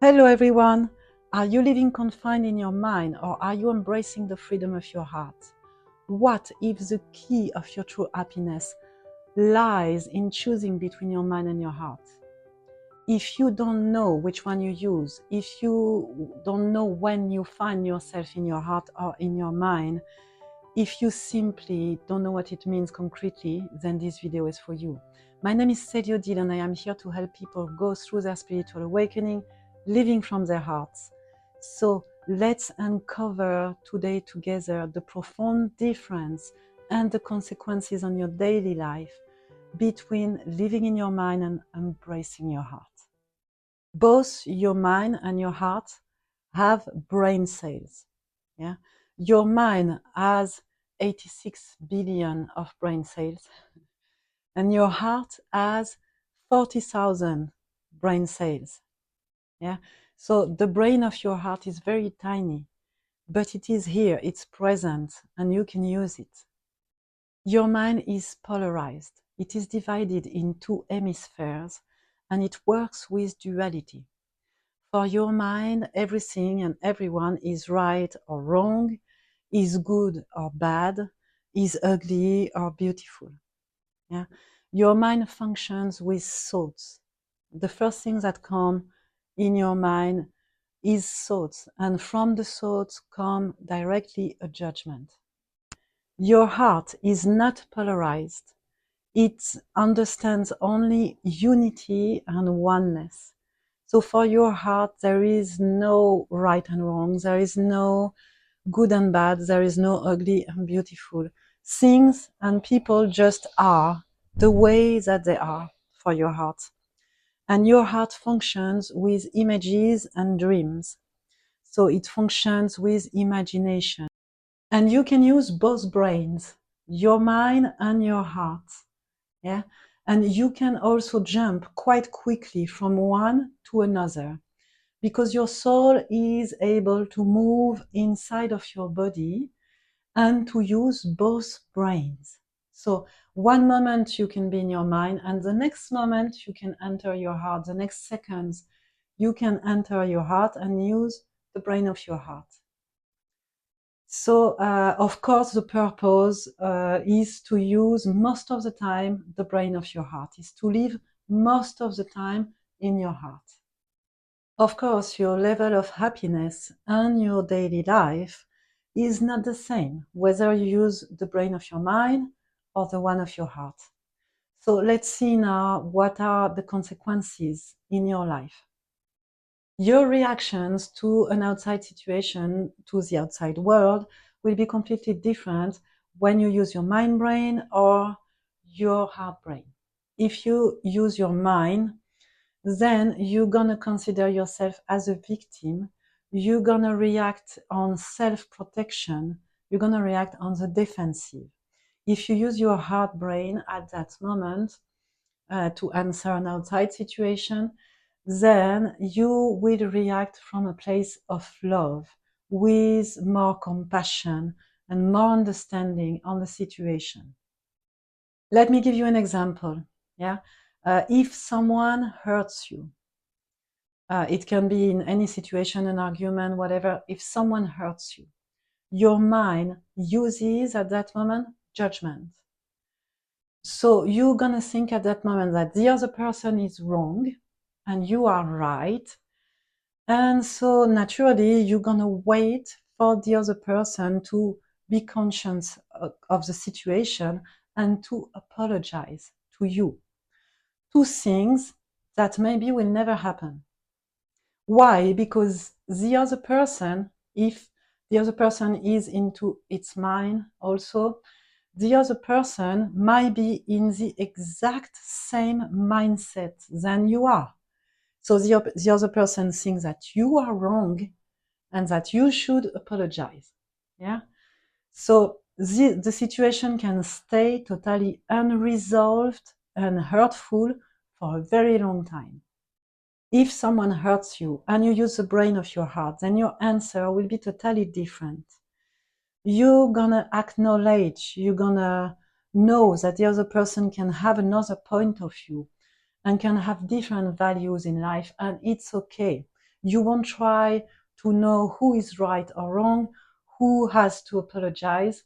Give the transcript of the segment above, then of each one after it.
Hello everyone! Are you living confined in your mind, or are you embracing the freedom of your heart? What if the key of your true happiness lies in choosing between your mind and your heart? If you don't know which one you use, if you don't know when you find yourself in your heart or in your mind, if you simply don't know what it means concretely, then this video is for you. My name is Celia Odile and I am here to help people go through their spiritual awakening, living from their hearts. So let's uncover today together the profound difference and the consequences on your daily life between living in your mind and embracing your heart. Both your mind and your heart have brain cells. Yeah? Your mind has 86 billion of brain cells, and your heart has 40,000 brain cells. Yeah? So the brain of your heart is very tiny, but it is here, it's present, and you can use it. Your mind is polarized. It is divided in two hemispheres, and it works with duality. For your mind, everything and everyone is right or wrong, is good or bad, is ugly or beautiful. Yeah? Your mind functions with thoughts. The first thing that come in your mind is thoughts, and from the thoughts come directly a judgment. Your heart is not polarized. It understands only unity and oneness. So for your heart, there is no right and wrong. There is no good and bad. There is no ugly and beautiful. Things and people just are the way that they are for your heart. And your heart functions with images and dreams. So it functions with imagination. And you can use both brains, your mind and your heart. Yeah? And you can also jump quite quickly from one to another, because your soul is able to move inside of your body and to use both brains. So one moment you can be in your mind, and the next moment you can enter your heart. The next seconds you can enter your heart and use the brain of your heart. So, of course, the purpose is to use most of the time the brain of your heart, is to live most of the time in your heart. Of course, your level of happiness and your daily life is not the same, whether you use the brain of your mind or the one of your heart. So let's see now what are the consequences in your life. Your reactions to an outside situation, to the outside world, will be completely different when you use your mind brain or your heart brain. If you use your mind, then you're gonna consider yourself as a victim. You're gonna react on self-protection. You're gonna react on the defensive. If you use your heart brain at that moment to answer an outside situation, then you will react from a place of love, with more compassion and more understanding on the situation. Let me give you an example. Yeah, if someone hurts you, it can be in any situation, an argument, whatever. If someone hurts you, your mind uses at that moment judgment. So you're gonna think at that moment that the other person is wrong and you are right. And so naturally, you're gonna wait for the other person to be conscious of the situation and to apologize to you. Two things that maybe will never happen. Why? Because the other person, if the other person is into its mind also, the other person might be in the exact same mindset than you are. So the other person thinks that you are wrong and that you should apologize. Yeah. So the situation can stay totally unresolved and hurtful for a very long time. If someone hurts you and you use the brain of your heart, then your answer will be totally different. You're gonna acknowledge, you're gonna know that the other person can have another point of view and can have different values in life, and it's okay. You won't try to know who is right or wrong, who has to apologize.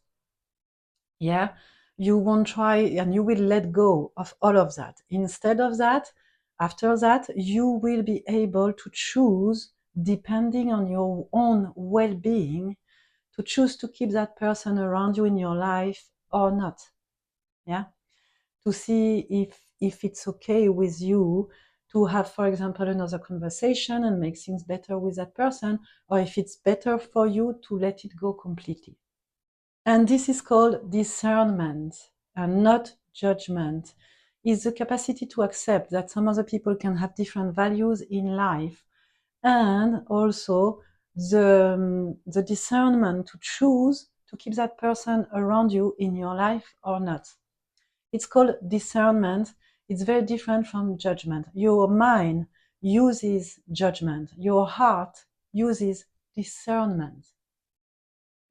Yeah, you won't try, and you will let go of all of that. Instead of that, after that, you will be able to choose, depending on your own well-being, to choose to keep that person around you in your life or not. Yeah, to see if it's okay with you to have, for example, another conversation and make things better with that person, or if it's better for you to let it go completely. And this is called discernment and not judgment. It's the capacity to accept that some other people can have different values in life, and also the discernment to choose to keep that person around you in your life or not. It's called discernment. It's very different from judgment. Your mind uses judgment. Your heart uses discernment.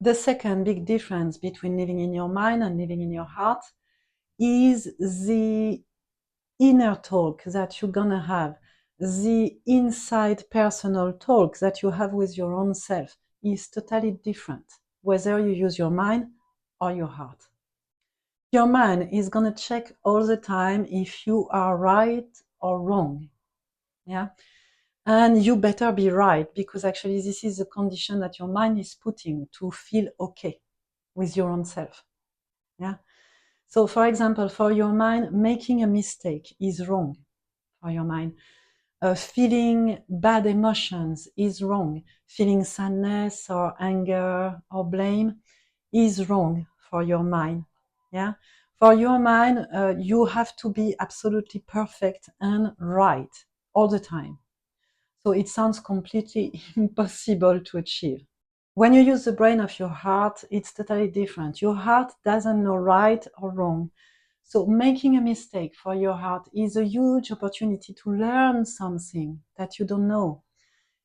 The second big difference between living in your mind and living in your heart is the inner talk that you're gonna have. The inside personal talk that you have with your own self is totally different, whether you use your mind or your heart. Your mind is gonna check all the time if you are right or wrong. Yeah. And you better be right, because actually this is the condition that your mind is putting to feel okay with your own self. Yeah. So for example, for your mind, making a mistake is wrong for your mind. Feeling bad emotions is wrong. Feeling sadness or anger or blame is wrong for your mind. Yeah. For your mind, you have to be absolutely perfect and right all the time. So it sounds completely impossible to achieve. When you use the brain of your heart, it's totally different. Your heart doesn't know right or wrong. So making a mistake for your heart is a huge opportunity to learn something that you don't know.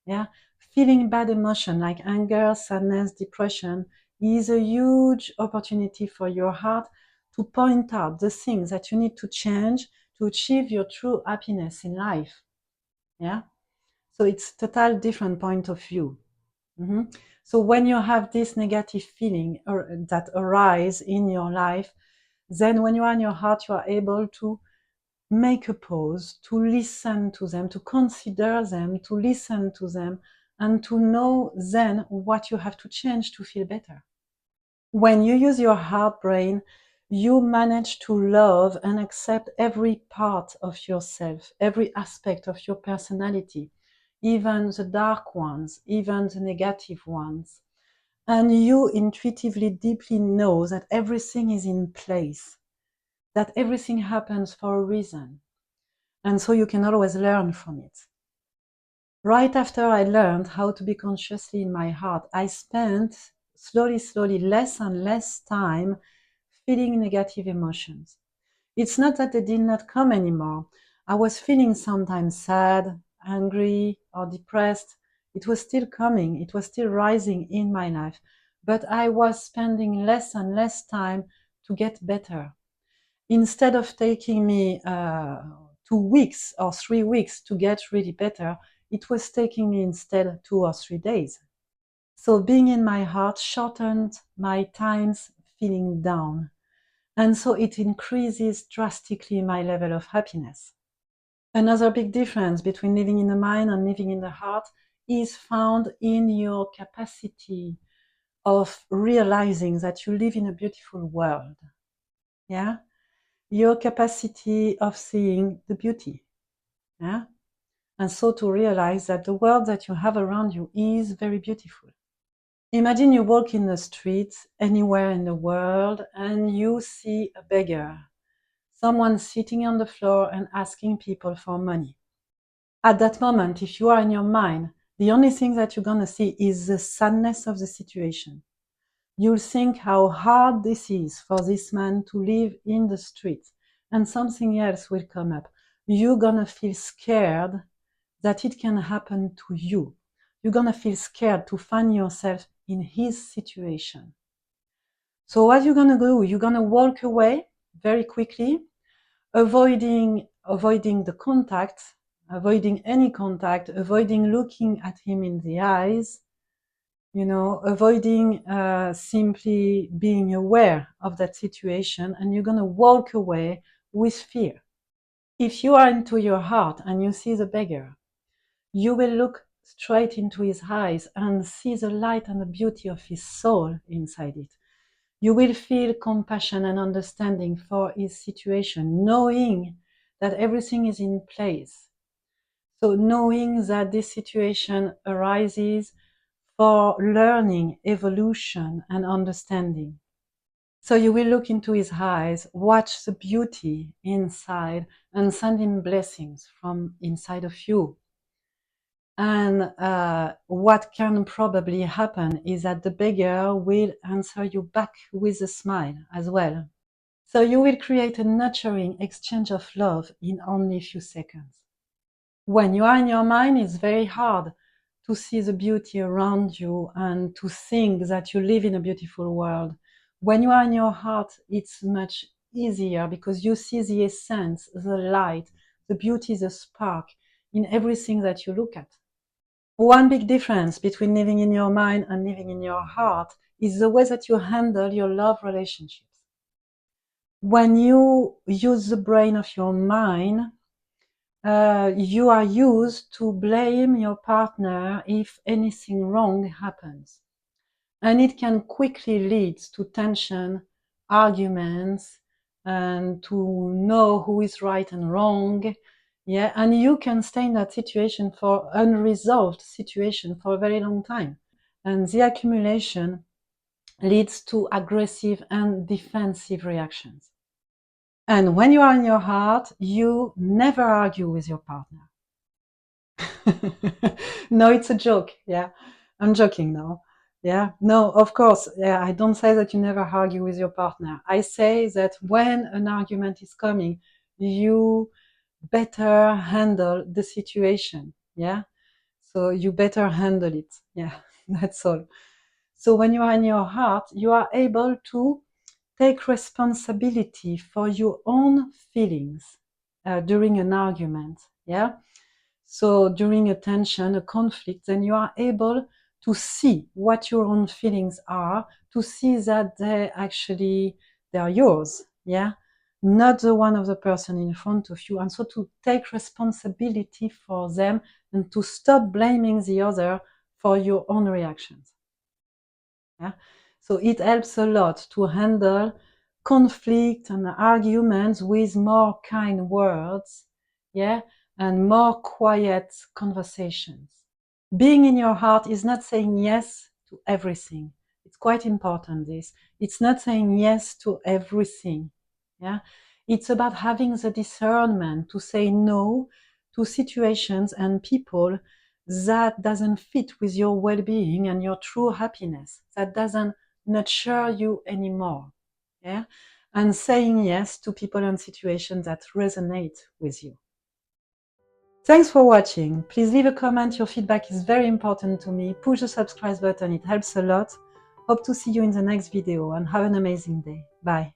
Yeah. Feeling bad emotion like anger, sadness, depression is a huge opportunity for your heart to point out the things that you need to change to achieve your true happiness in life. Yeah. So it's total different point of view. Mm-hmm. So when you have this negative feeling that arise in your life, then when you are in your heart, you are able to make a pause, to listen to them, to consider them, to listen to them, and to know then what you have to change to feel better. When you use your heart brain, you manage to love and accept every part of yourself, every aspect of your personality, even the dark ones, even the negative ones. And you intuitively deeply know that everything is in place, that everything happens for a reason. And so you can always learn from it. Right after I learned how to be consciously in my heart, I spent slowly, less and less time feeling negative emotions. It's not that they did not come anymore. I was feeling sometimes sad, angry, or depressed. It was still coming. It was still rising in my life. But I was spending less and less time to get better. Instead of taking me 2 weeks or 3 weeks to get really better, it was taking me instead 2 or 3 days. So being in my heart shortened my times feeling down. And so it increases drastically my level of happiness. Another big difference between living in the mind and living in the heart is found in your capacity of realizing that you live in a beautiful world. Yeah? Your capacity of seeing the beauty. Yeah? And so to realize that the world that you have around you is very beautiful. Imagine you walk in the street anywhere in the world and you see a beggar, someone sitting on the floor and asking people for money. At that moment, if you are in your mind, the only thing that you're going to see is the sadness of the situation. You'll think how hard this is for this man to live in the street, and something else will come up. You're going to feel scared that it can happen to you. You're going to feel scared to find yourself in his situation. So what you're going to do, you're going to walk away very quickly, avoiding the contact avoiding any contact, avoiding looking at him in the eyes, avoiding simply being aware of that situation, and you're going to walk away with fear. If you are into your heart and you see the beggar, you will look straight into his eyes and see the light and the beauty of his soul inside it. You will feel compassion and understanding for his situation, knowing that everything is in place. So knowing that this situation arises for learning, evolution, and understanding. So you will look into his eyes, watch the beauty inside, and send him blessings from inside of you. And what can probably happen is that the beggar will answer you back with a smile as well. So you will create a nurturing exchange of love in only a few seconds. When you are in your mind, it's very hard to see the beauty around you and to think that you live in a beautiful world. When you are in your heart, it's much easier because you see the essence, the light, the beauty, the spark in everything that you look at. One big difference between living in your mind and living in your heart is the way that you handle your love relationships. When you use the brain of your mind, you are used to blame your partner if anything wrong happens. And it can quickly lead to tension, arguments, and to know who is right and wrong. Yeah, and you can stay in that situation for unresolved situation for a very long time. And the accumulation leads to aggressive and defensive reactions. And when you are in your heart, you never argue with your partner. No, it's a joke. Yeah, I'm joking now. Yeah, no, of course. Yeah, I don't say that you never argue with your partner. I say that when an argument is coming, you better handle the situation. Yeah, so you better handle it. Yeah, that's all. So when you are in your heart, you are able to take responsibility for your own feelings during an argument. Yeah. So during a tension, a conflict, then you are able to see what your own feelings are, to see that they are yours, yeah, not the one of the person in front of you. And so to take responsibility for them and to stop blaming the other for your own reactions. Yeah. So it helps a lot to handle conflict and arguments with more kind words, yeah, and more quiet conversations. Being in your heart is not saying yes to everything. It's quite important, this. It's not saying yes to everything. Yeah. It's about having the discernment to say no to situations and people that doesn't fit with your well-being and your true happiness, that doesn't nurture you anymore. Yeah. And saying yes to people and situations that resonate with you. Thanks for watching. Please leave a comment. Your feedback is very important to me. Push the subscribe button. It helps a lot. Hope to see you in the next video and have an amazing day. Bye.